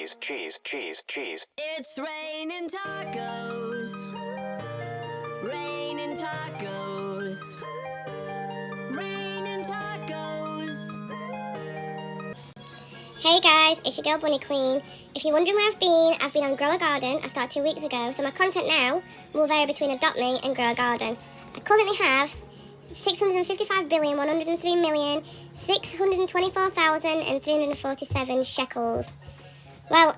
cheese, cheese, cheese, cheese. It's raining tacos. Raining tacos. Raining tacos. Hey guys, it's your girl Bunny Queen. If you're wondering where I've been on Grow a Garden. I started 2 weeks ago, so my content now will vary between Adopt Me and Grow a Garden. I currently have 655,103,624,347 shekels. Well,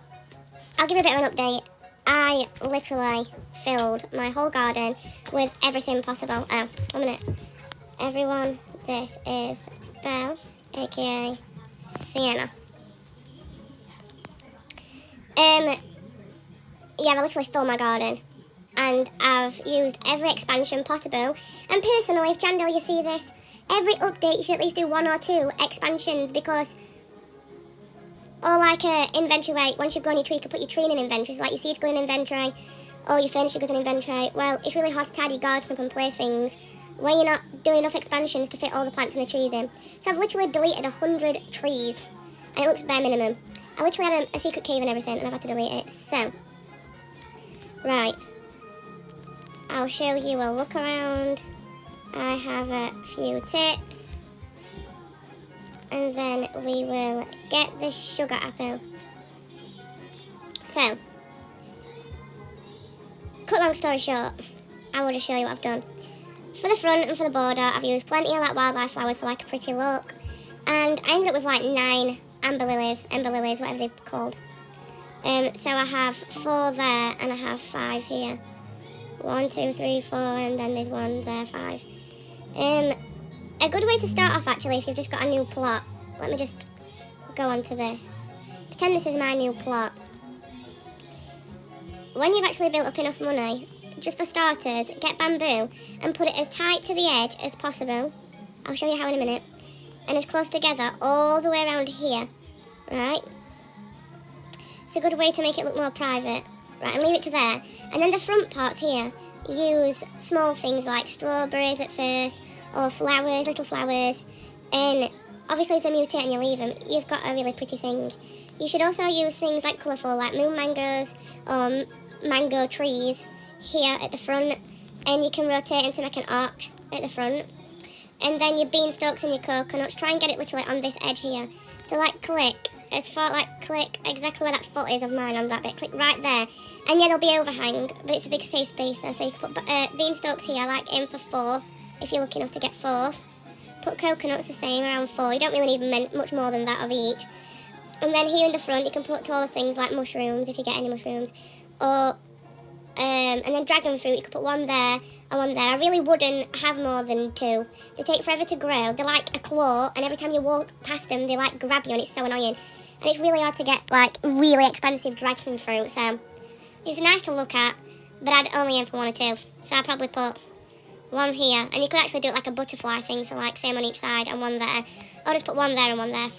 I'll give you a bit of an update. I literally filled my whole garden with everything possible. Oh, 1 minute. Everyone, this is Belle, aka Sienna. Yeah, I literally filled my garden. And I've used every expansion possible. And personally, if Jandel, you see this, every update you should at least do 1 or 2 expansions, because, or like inventory rate, once you've grown your tree, you can put your tree in an inventory. So like your seeds go in an inventory, or your furniture goes in an inventory. Well, it's really hard to tidy your garden up and place things when you're not doing enough expansions to fit all the plants and the trees in. So I've literally deleted 100 trees, and it looks bare minimum. I literally had a secret cave and everything, and I've had to delete it. So, right. I'll show you a look around. I have a few tips. And then we will get the sugar apple. So, cut long story short, I will just show you what I've done. For the front and for the border, I've used plenty of like wildlife flowers for like a pretty look. And I ended up with like 9 ember lilies, whatever they're called. So I have 4 there and I have 5 here. 1, 2, 3, 4, and then there's 1 there, 5. A good way to start off, actually, if you've just got a new plot. Let me just go on to this. Pretend this is my new plot. When you've actually built up enough money, just for starters, get bamboo and put it as tight to the edge as possible. I'll show you how in a minute. And as close together all the way around here. Right? It's a good way to make it look more private. Right, and leave it to there. And then the front parts here, use small things like strawberries at first, or flowers, little flowers. And obviously to mutate and you leave them, you've got a really pretty thing. You should also use things like colourful, like moon mangoes, or mango trees here at the front. And you can rotate them to make an arch at the front. And then your beanstalks and your coconuts, try and get it literally on this edge here. So like click. It's for like click exactly where that foot is of mine on that bit. Click right there. And yeah, there'll be overhang, but it's a big safe spacer. So you can put beanstalks here, like aim for 4, if you're lucky enough to get 4. Put coconuts the same, around 4. You don't really need much more than that of each. And then here in the front, you can put taller things like mushrooms, if you get any mushrooms. Or, and then dragon fruit, you can put 1 there and 1 there. I really wouldn't have more than 2. They take forever to grow. They're like a claw, and every time you walk past them, they like grab you, and it's so annoying. And it's really hard to get, like, really expensive dragon fruit, so it's nice to look at, but I'd only aim for 1 or 2. So I'd probably put 1 here, and you could actually do it like a butterfly thing, so like same on each side, and 1 there. Or just put 1 there and 1 there.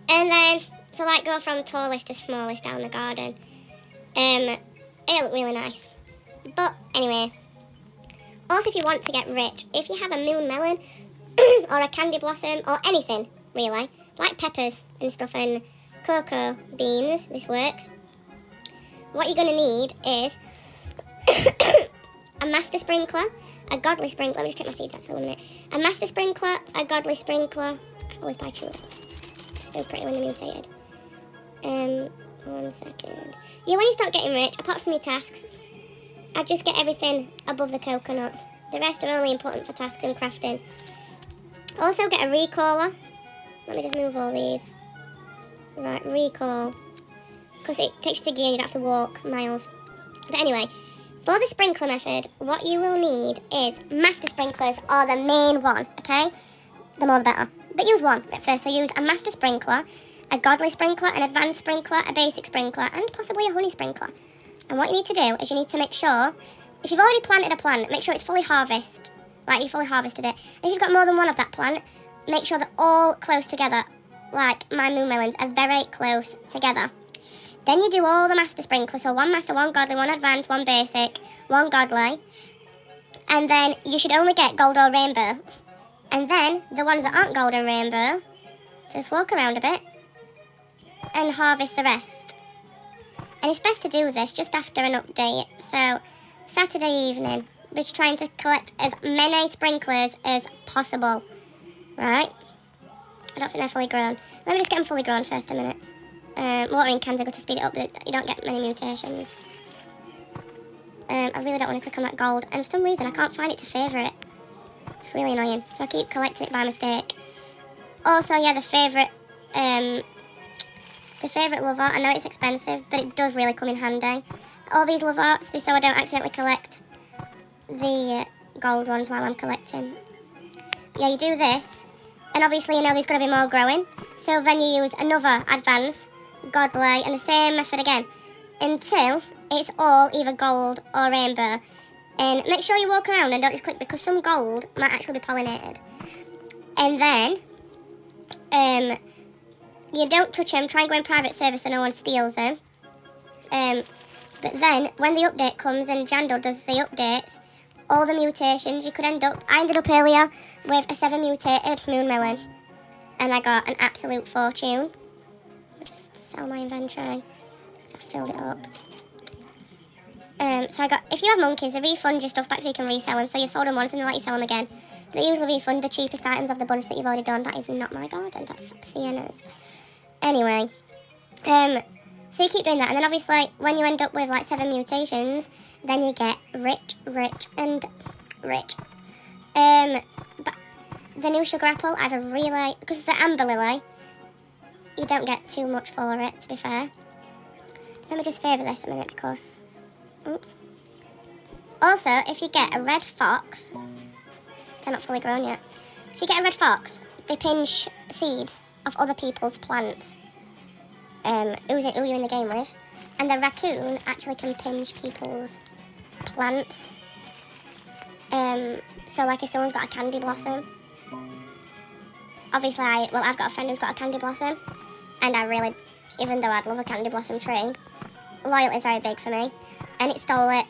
And then, so like go from tallest to smallest down the garden. It'll look really nice. But anyway, also if you want to get rich, if you have a moon melon, or a candy blossom, or anything, really, like peppers and stuff and cocoa beans, this works. What you're going to need is a master sprinkler, a godly sprinkler. Let me just check my seeds actually 1 minute. A master sprinkler, a godly sprinkler. I always buy tulips. So pretty when they're mutated. 1 second. Yeah, when you start getting rich, apart from your tasks, I just get everything above the coconut. The rest are only important for tasks and crafting. Also get a recaller. Let me just move all these. Right, recall. Because it takes you to gear, you don't have to walk miles. But anyway, for the sprinkler method, what you will need is master sprinklers, or the main one, okay? The more the better. But use 1 at first. So use a master sprinkler, a godly sprinkler, an advanced sprinkler, a basic sprinkler, and possibly a honey sprinkler. And what you need to do is you need to make sure, if you've already planted a plant, make sure it's fully harvested. Like you fully harvested it. And if you've got more than 1 of that plant, make sure they're all close together. Like my moon melons are very close together. Then you do all the master sprinklers. So 1 master, 1 godly, 1 advanced, 1 basic, 1 godly. And then you should only get gold or rainbow. And then the ones that aren't gold and rainbow, just walk around a bit and harvest the rest. And it's best to do this just after an update. So, Saturday evening, we're trying to collect as many sprinklers as possible. Right? I don't think they're fully grown. Let me just get them fully grown first a minute. Watering cans are good to speed it up, but you don't get many mutations. I really don't want to click on that gold, and for some reason I can't find it to favourite. It's really annoying, so I keep collecting it by mistake. Also, yeah, the favourite love art. I know it's expensive, but it does really come in handy. All these love arts, so I don't accidentally collect the gold ones while I'm collecting. Yeah, you do this, and obviously you know there's going to be more growing, so then you use another advance, godly, and the same method again, until it's all either gold or rainbow. And make sure you walk around and don't just click, because some gold might actually be pollinated. And then, you don't touch them, try and go in private service so no one steals them. But then, when the update comes and Jandal does the updates, all the mutations you could end up... I ended up earlier with a 7 mutated moon melon. And I got an absolute fortune. I'll just sell my inventory. I filled it up. So I got... If you have monkeys, they refund your stuff back so you can resell them. So you've sold them once and they let you sell them again. They usually refund the cheapest items of the bunch that you've already done. That is not my garden, that's Sienna's. Anyway. So you keep doing that, and then obviously when you end up with like 7 mutations, then you get rich, and rich. But the new sugar apple, I have a really, because it's the amber lily, you don't get too much for it, to be fair. Let me just favour this a minute because, oops. Also, if you get a red fox, they're not fully grown yet. If you get a red fox, they pinch seeds of other people's plants. Who you're in the game with, and the raccoon actually can pinch people's plants. So like if someone's got a candy blossom, obviously I've got a friend who's got a candy blossom, and I really, even though I'd love a candy blossom tree, loyalty is very big for me, and it stole it,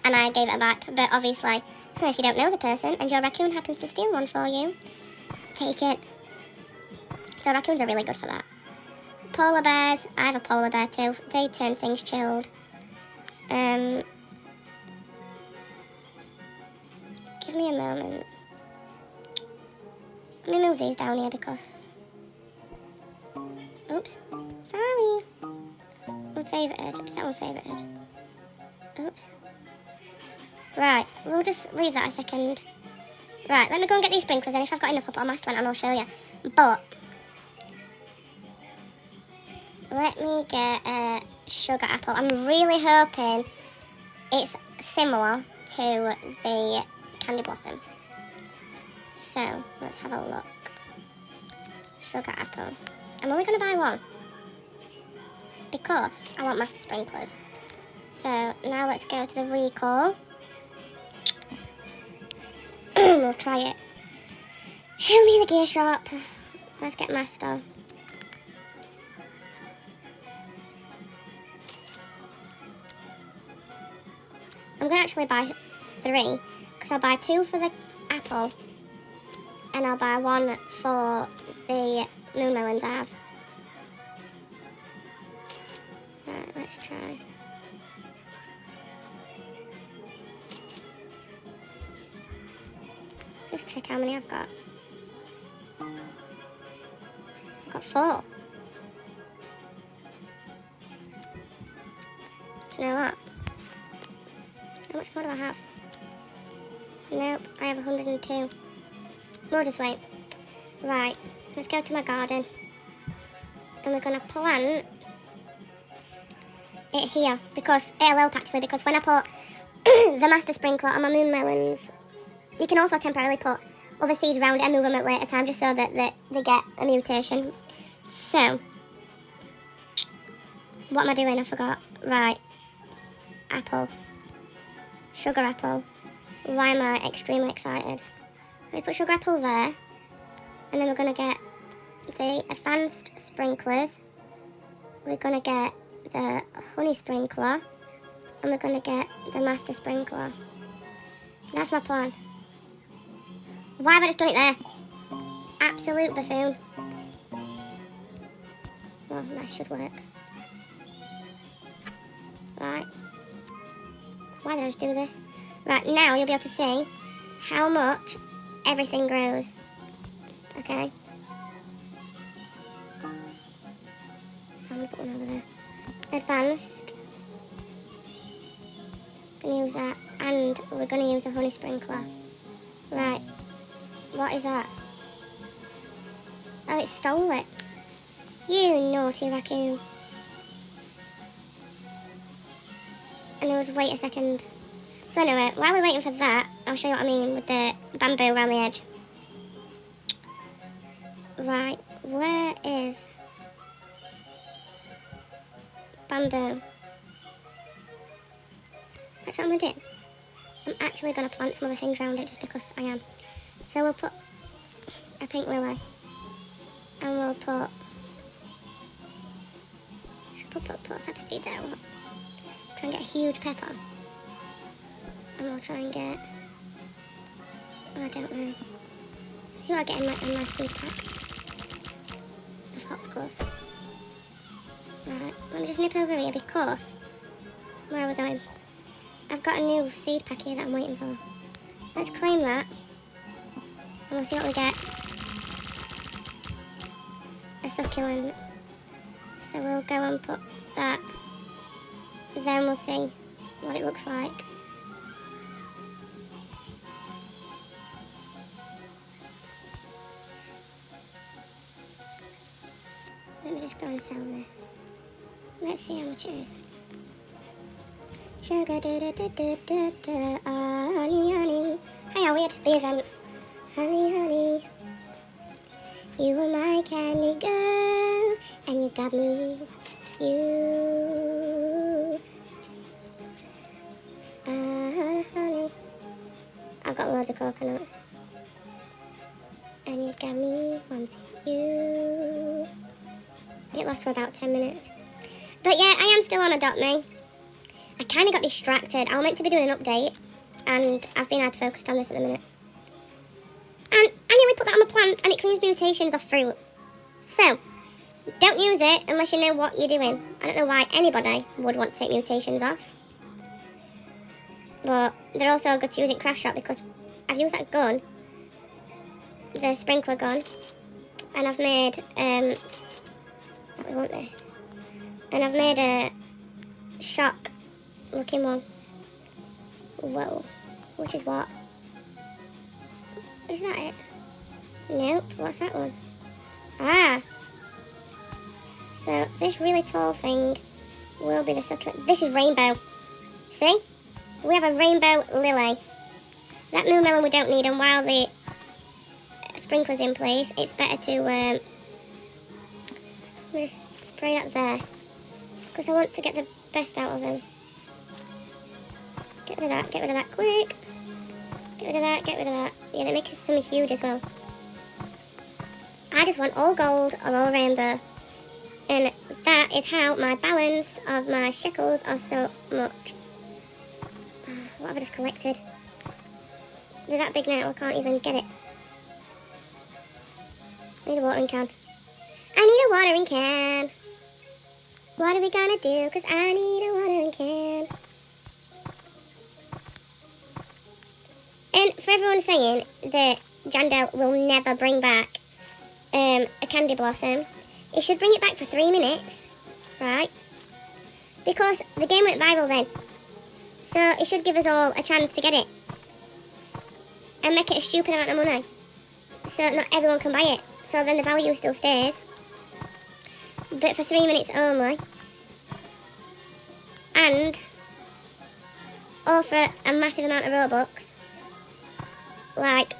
and I gave it back. But obviously, if you don't know the person and your raccoon happens to steal one for you, take it. So raccoons are really good for that. Polar bears, I have a polar bear too. They turn things chilled. Give me a moment. Let me move these down here because... Oops. Sorry. Unfavoured. Is that unfavoured? Oops. Right, we'll just leave that a second. Right, let me go and get these sprinklers, and if I've got enough, I'll put a master one and I'll show you. But... let me get a sugar apple. I'm really hoping it's similar to the candy blossom. So, let's have a look. Sugar apple. I'm only going to buy one, because I want master sprinklers. So, now let's go to the recall. We'll try it. Show me the gear shop. Let's get master. I'm going to actually buy 3, because I'll buy 2 for the apple, and I'll buy 1 for the moon melons I have. Right, let's try. Just check how many I've got. I've got 4. Do you know what? How much more do I have? Nope, I have 102. We'll just wait. Right, let's go to my garden. And we're going to plant it here. Because, it'll help actually, because when I put the master sprinkler on my moon melons, you can also temporarily put other seeds around it and move them at a later time just so that they get a mutation. So, what am I doing? I forgot. Right. Apple. Sugar apple. Why am I extremely excited? We put sugar apple there, and then we're going to get the advanced sprinklers. We're going to get the honey sprinkler, and we're going to get the master sprinkler. That's my plan. Why have I just done it there? Absolute buffoon. Well, that should work. Right. Why did I just do this? Right, now you'll be able to see how much everything grows. Okay. I'm going to put one over there. Advanced. Going to use that. And we're going to use a honey sprinkler. Right. What is that? Oh, it stole it. You naughty raccoon. And there was, wait a second. So anyway, while we're waiting for that, I'll show you what I mean with the bamboo around the edge. Right, where is bamboo? That's what I'm going to do. I'm actually going to plant some other things around it just because I am. So we'll put a pink lily. And we'll put... Put a pepper seed there. We'll try and get a huge pepper. And we'll try and get... Oh, I don't know. See what I get in my seed pack. Of hopscotch. Right, let me just nip over here because... Where are we going? I've got a new seed pack here that I'm waiting for. Let's claim that. And we'll see what we get. A succulent. So we'll go and put that. Then we'll see what it looks like. Let me just go and sell this. Let's see how much it is. Sugar honey, honey. Hi, how weird the event. Honey, honey. You were my candy girl, and you got me. You. Honey. I've got loads of coconuts. And you got me wanting you. It lasts for about 10 minutes. But yeah, I am still on Adopt Me. I kind of got distracted. I was meant to be doing an update, and I've been hyper-focused on this at the minute. And I nearly put that on my plant, and it cleans mutations off fruit. So, don't use it unless you know what you're doing. I don't know why anybody would want to take mutations off. But they're also good to use in Craft Shop because I've used that gun, the sprinkler gun, and I've made, we want this. And I've made a shock looking one. Whoa. Which is what? Is that it? Nope. What's that one? Ah. So this really tall thing will be the succulent. This is rainbow. See? We have a rainbow lily. That moon melon we don't need, and while the sprinkler's in place, it's better to just spray that there. Because I want to get the best out of them. Get rid of that quick. Get rid of that, get rid of that. Yeah, they make some huge as well. I just want all gold or all rainbow. And that is how my balance of my shekels are so much. What have I just collected? They're that big now, I can't even get it. I need a watering can. I need a watering can. What are we gonna do? Because I need a watering can. And for everyone saying that Jandel will never bring back a candy blossom, it should bring it back for 3 minutes, right? Because the game went viral then. So it should give us all a chance to get it. And make it a stupid amount of money. So not everyone can buy it. So then the value still stays. But for 3 minutes only. And offer a massive amount of Robux. Like,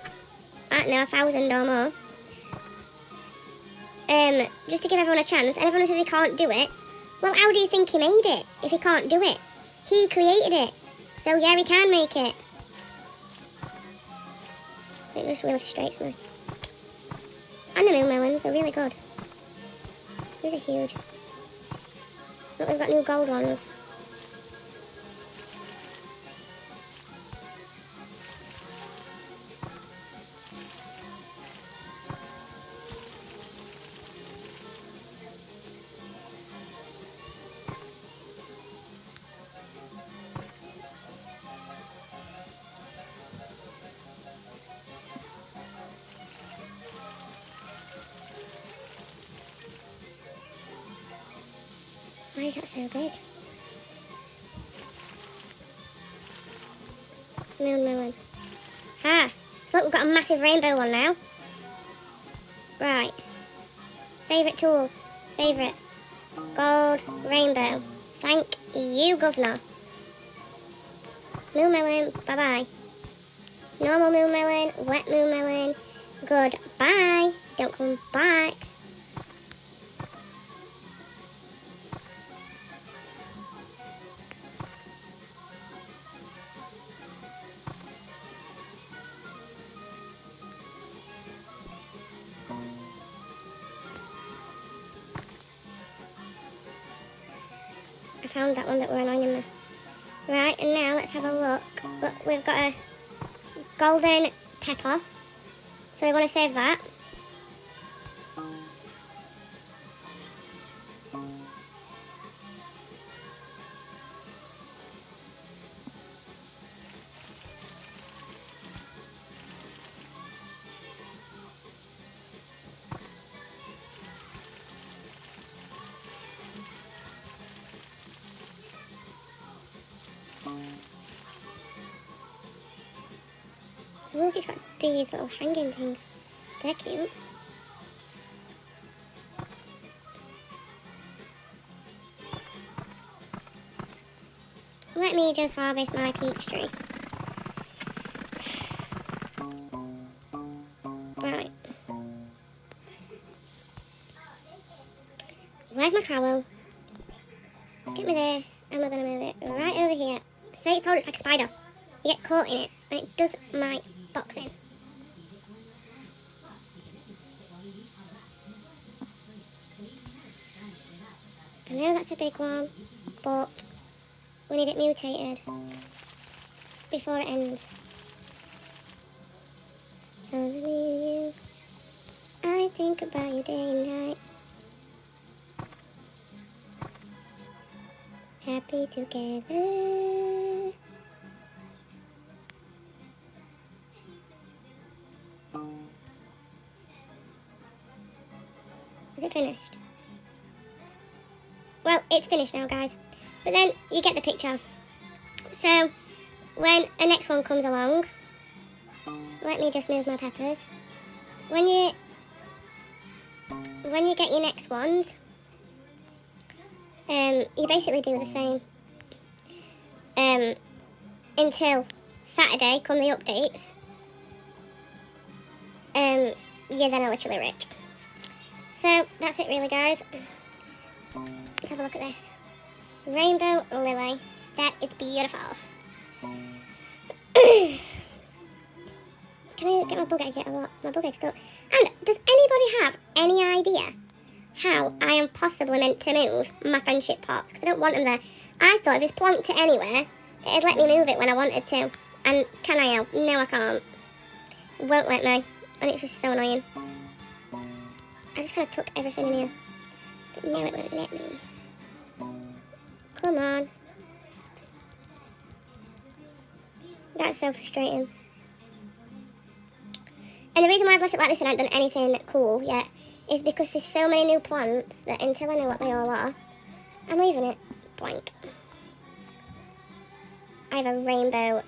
I don't know, 1,000 or more. Just to give everyone a chance. And everyone says he can't do it. Well, how do you think he made it if he can't do it? He created it. So yeah, he can make it. It just really frustrates me. And the moon melons are really good. These are huge. Look, we've got new gold ones. Why is that so big? Moon melon. Ah, look, we've got a massive rainbow one now. Right. Favourite tool. Favourite. Gold rainbow. Thank you, governor. Moon melon, bye-bye. Normal moon melon, wet moon melon. Goodbye. Don't come back. I found that one that we're annoying me. Right, and now let's have a look. Look, we've got a golden pepper. So we want to save that. Look, it's got these little hanging things. They're cute. Let me just harvest my peach tree. Right. Where's my trowel? Get me this, and we're going to move it right over here. Say it's like a spider. You get caught in it, and it does my box in. I know that's a big one, but we need it mutated before it ends. Only you, I think about you day and night. Happy together. Is it finished? Well, it's finished now, guys. But then you get the picture. So, when a next one comes along, let me just move my peppers. When you get your next ones, you basically do the same until Saturday, come the updates. You're then literally rich. So that's it really, guys. Let's have a look at this. Rainbow lily. That is beautiful. Can I get my bug egg yet? My bug egg's stuck. And does anybody have any idea how I am possibly meant to move my friendship pots? Because I don't want them there. I thought if it's plonked it anywhere, it'd let me move it when I wanted to. And can I help? No, I can't. It won't let me. And it's just so annoying. I just kind of took everything in here. But no, it won't let me. Come on. That's so frustrating. And the reason why I've left it like this and I haven't done anything cool yet is because there's so many new plants that until I know what they all are, I'm leaving it blank. I have a rainbow,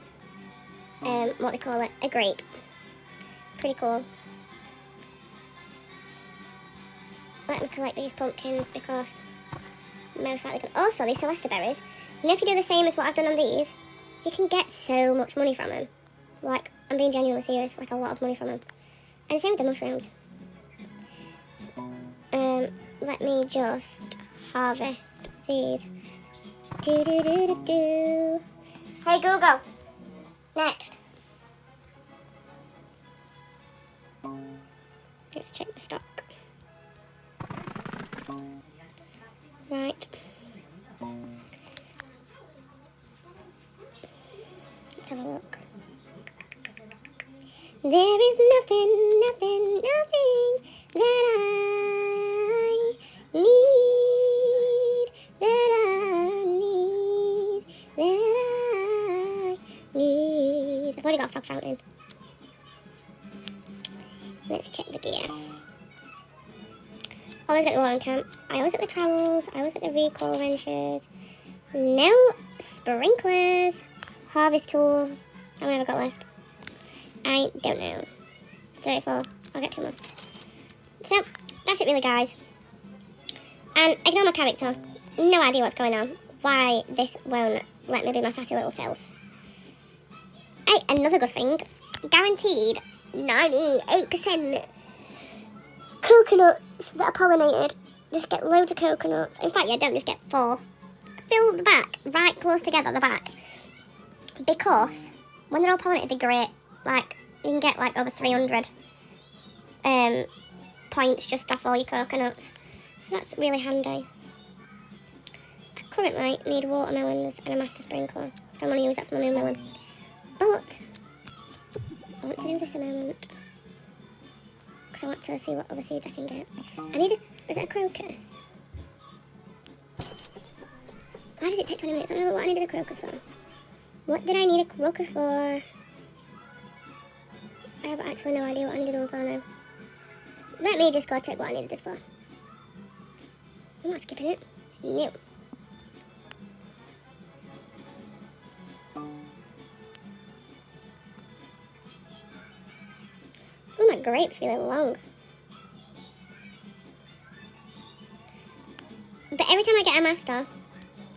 what they call it, a grape. Pretty cool. Let me collect these pumpkins because most likely can. Also, these Celesta berries, you know, if you do the same as what I've done on these, you can get so much money from them. Like, I'm being genuinely serious, like a lot of money from them. And the same with the mushrooms. Let me just harvest these. Do. Hey Google, next. Let's check the stock. Right. Let's have a look. There is nothing that I need. I've already got a frog fountain. Let's check the gear. Always get the watering can. I always get the trowels. I always get the recoil wrenches. No sprinklers. Harvest tools. How many have I got left? I don't know. 34. I'll get 2 more. So, that's it really, guys. And ignore my character. No idea what's going on. Why this won't let me be my sassy little self. Hey, another good thing. Guaranteed 98% coconuts that are pollinated. Just get loads of coconuts. In fact, yeah, don't just get 4. Fill the back, right close together, the back. Because when they're all pollinated, they're great. Like, you can get like over 300 points just off all your coconuts. So that's really handy. I currently need watermelons and a master sprinkler. So I'm going to use that for my moon melon. But I want to do this a moment. Because I want to see what other seeds I can get. I need a... Is it a crocus? Why does it take 20 minutes? I don't know what I needed a crocus for. What did I need a crocus for? I have actually no idea what I needed one for now. Let me just go check what I needed this for. I'm not skipping it. No. Oh, my grape's really long. But every time I get a master,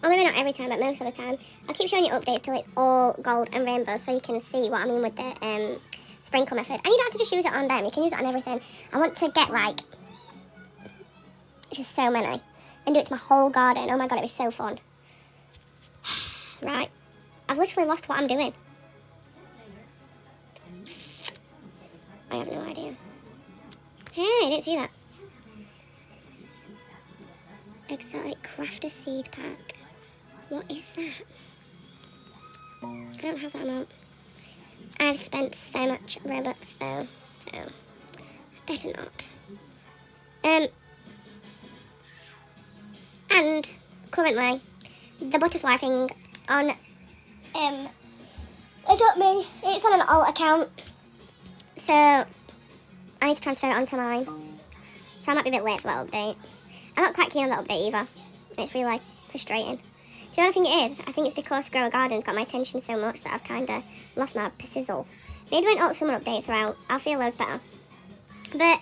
or maybe not every time, but most of the time, I'll keep showing you updates till it's all gold and rainbow so you can see what I mean with the sprinkle method. And you don't have to just use it on them, you can use it on everything. I want to get like, just so many, and do it to my whole garden. Oh my god, it'd be so fun. Right, I've literally lost what I'm doing. I have no idea. Hey, I didn't see that. Exotic crafter seed pack. What is that? I don't have that amount. I've spent so much Robux though, so I better not. And currently the butterfly thing on Adopt Me, it's on an alt account, so I need to transfer it onto mine. So I might be a bit late for that update. I'm not quite keen on that update either. It's really like frustrating. Do you know what I think it is? I think it's because Grow a Garden's got my attention so much that I've kind of lost my persizzle. Maybe when all summer updates are out, I'll feel loads better. But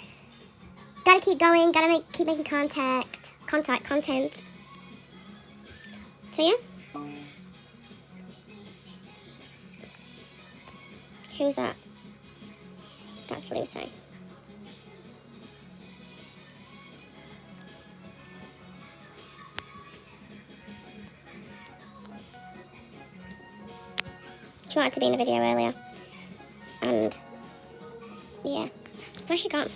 gotta keep going, gotta keep making content. So yeah. Who's that? That's Lucy. She wanted to be in a video earlier. And yeah. Where's she gone?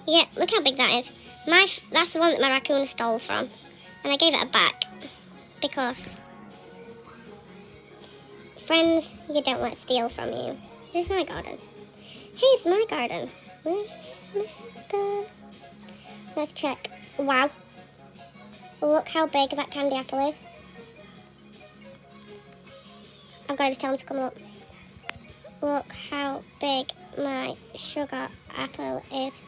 Yeah, look how big that is. That's the one that my raccoon stole from. And I gave it back. Because friends you don't want to steal from you. This is my garden. Hey, it's my garden. My garden. Let's check. Wow. Look how big that candy apple is. I've got to just tell him to come up. Look how big my sugar apple is.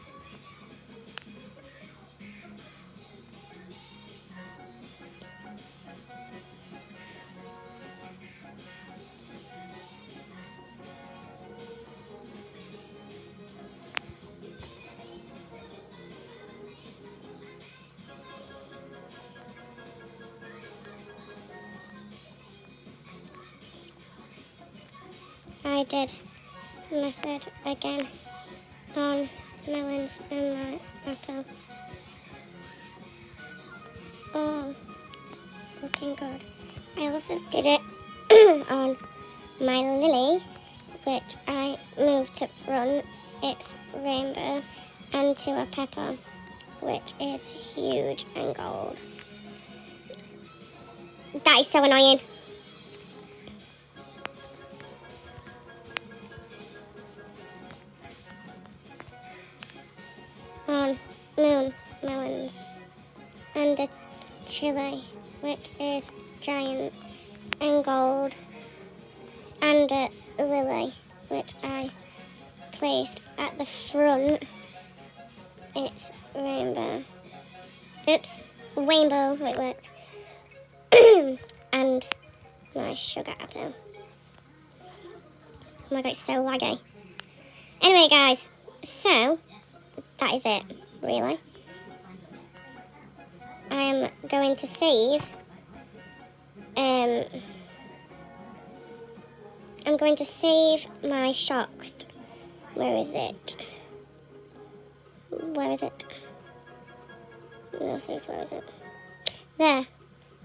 I did method again on melons and my apple. Oh, looking good. I also did it on my lily, which I moved to front. It's rainbow, and to a pepper, which is huge and gold. That is so annoying. On moon melons and a chili, which is giant and gold, and a lily, which I placed at the front. It's rainbow. Oops, rainbow, it worked. And my sugar apple. Oh my god, it's so laggy. Anyway, guys, so that is it, really. I am going to save. I'm going to save my shocked. Where is it? Where is it? No, seriously, where is it? There.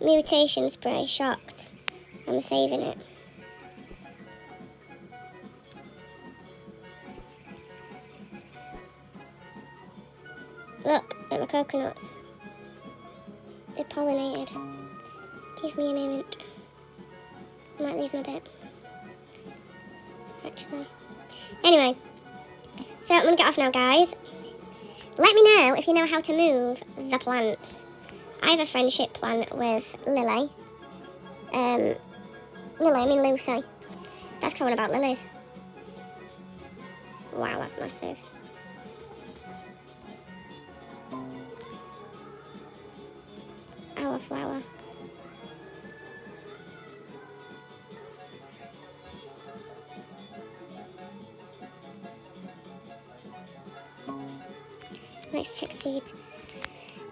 Mutation spray, shocked. I'm saving it. Look at my coconuts. They're pollinated. Give me a moment. I might leave them a bit. Actually. Anyway. So I'm going to get off now, guys. Let me know if you know how to move the plants. I have a friendship plan with Lily. Lucy. That's coming about lilies. Wow, that's massive. Our flower. Nice chick seeds.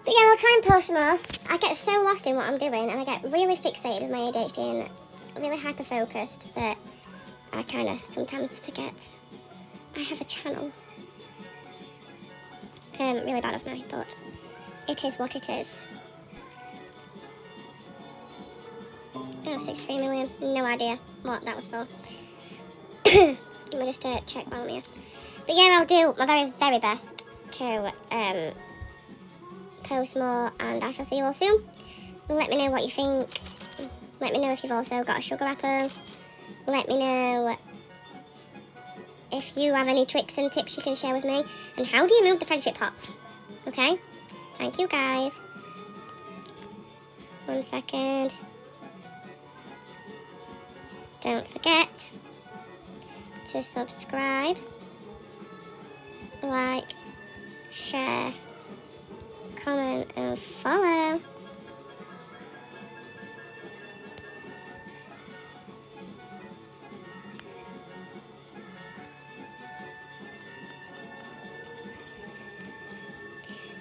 But yeah, I'll try and post more. I get so lost in what I'm doing and I get really fixated with my ADHD and really hyper-focused that I kind of sometimes forget I have a channel. Really bad of me, but it is what it is. Oh, 63 million. No idea what that was for. Let me just check while I'm here. But yeah, I'll do my very, very best to post more, and I shall see you all soon. Let me know what you think. Let me know if you've also got a sugar apple. Let me know if you have any tricks and tips you can share with me. And how do you move the friendship pots? Okay? Thank you, guys. 1 second. Don't forget to subscribe, like, share, comment and follow.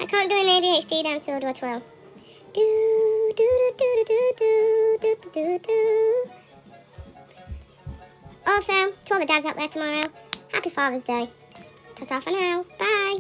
I can't do an ADHD dance, so I'll do a twirl. Do do do do do do do do do do. Also, to all the dads out there tomorrow, happy Father's Day. Ta-ta for now. Bye.